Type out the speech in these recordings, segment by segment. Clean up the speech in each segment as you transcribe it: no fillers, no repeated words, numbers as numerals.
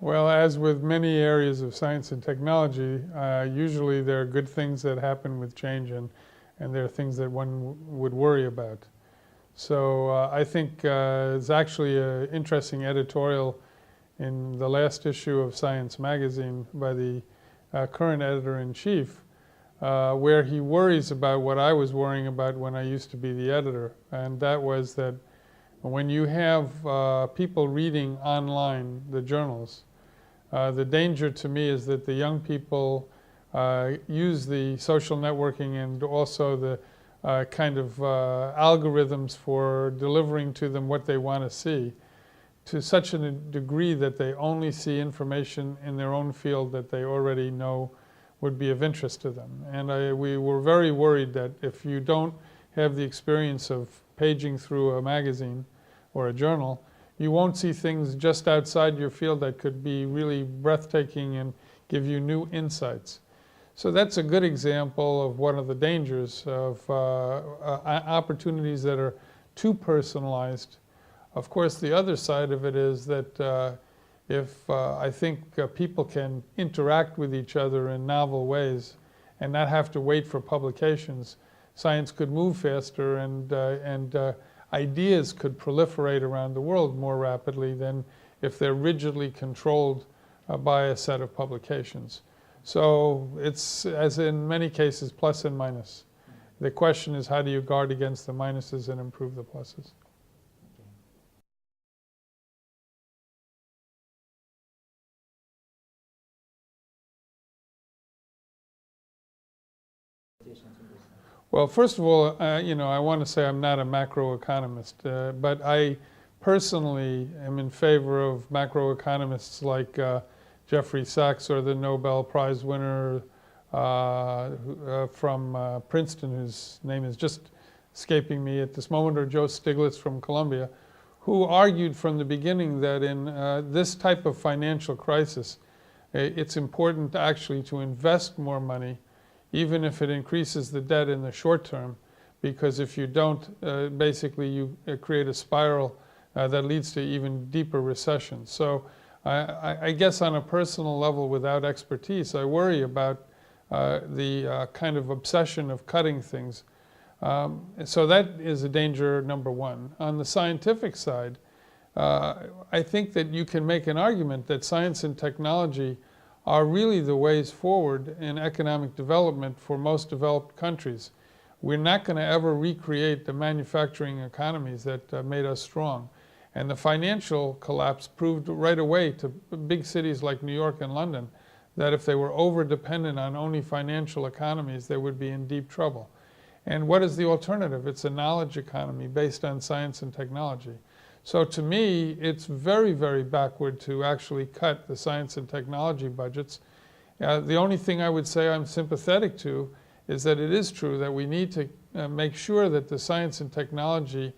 Well, as with many areas of science and technology, usually there are good things that happen with change, and there are things that one would worry about. So I think it's actually an interesting editorial in the last issue of Science magazine by the current editor-in-chief, where he worries about what I was worrying about when I used to be the editor. And that was that when you have people reading online the journals, the danger to me is that the young people use the social networking and also the kind of algorithms for delivering to them what they want to see to such a degree that they only see information in their own field that they already know would be of interest to them. And we were very worried that if you don't have the experience of paging through a magazine or a journal, you won't see things just outside your field that could be really breathtaking and give you new insights. So that's a good example of one of the dangers of opportunities that are too personalized. Of course, the other side of it is that if I think people can interact with each other in novel ways and not have to wait for publications, science could move faster and ideas could proliferate around the world more rapidly than if they're rigidly controlled by a set of publications. So it's, as in many cases, plus and minus. The question is, how do you guard against the minuses and improve the pluses? Well, first of all, I want to say I'm not a macroeconomist, but I personally am in favor of macroeconomists like Jeffrey Sachs or the Nobel Prize winner from Princeton, whose name is just escaping me at this moment, or Joe Stiglitz from Columbia, who argued from the beginning that in this type of financial crisis, it's important actually to invest more money, even if it increases the debt in the short term, because if you don't, basically you create a spiral that leads to even deeper recession. So I guess on a personal level, without expertise, I worry about the kind of obsession of cutting things. So that is a danger number one. On the scientific side, I think that you can make an argument that science and technology are really the ways forward in economic development for most developed countries. We're not going to ever recreate the manufacturing economies that made us strong. And the financial collapse proved right away to big cities like New York and London that if they were over-dependent on only financial economies, they would be in deep trouble. And what is the alternative? It's a knowledge economy based on science and technology. So to me, it's very, very backward to actually cut the science and technology budgets. The only thing I would say I'm sympathetic to is that it is true that we need to make sure that the science and technology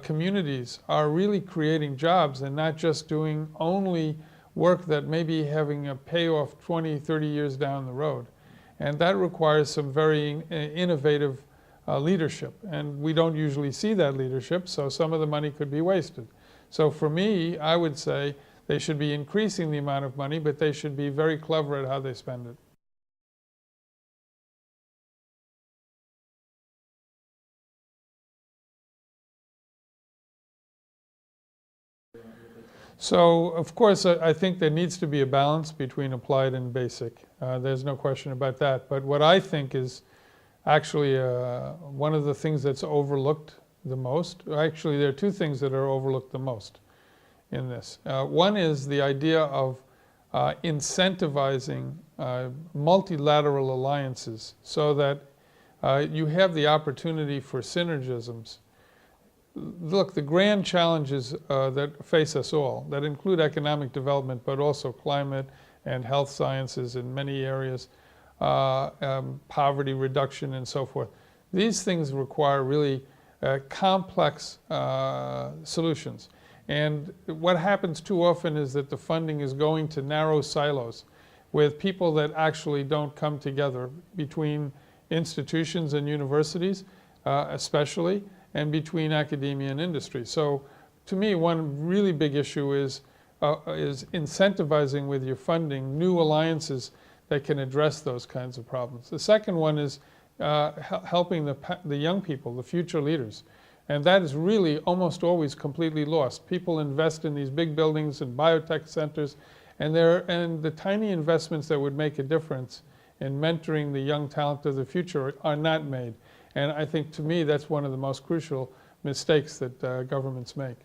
communities are really creating jobs and not just doing only work that may be having a payoff 20, 30 years down the road. And that requires some very innovative leadership, and we don't usually see that leadership, so some of the money could be wasted. So for me, I would say they should be increasing the amount of money, but they should be very clever at how they spend it. So, of course, I think there needs to be a balance between applied and basic. There's no question about that. But what I think is actually one of the things that's overlooked the most, actually there are two things that are overlooked the most in this. One is the idea of incentivizing multilateral alliances so that you have the opportunity for synergisms. Look, the grand challenges that face us all, that include economic development, but also climate and health sciences in many areas, poverty reduction and so forth. These things require really complex solutions. And what happens too often is that the funding is going to narrow silos with people that actually don't come together between institutions and universities, especially, and between academia and industry. So to me, one really big issue is is incentivizing with your funding new alliances that can address those kinds of problems. The second one is helping the young people, the future leaders. And that is really almost always completely lost. People invest in these big buildings and biotech centers, and the tiny investments that would make a difference in mentoring the young talent of the future are not made. And I think, to me, that's one of the most crucial mistakes that governments make.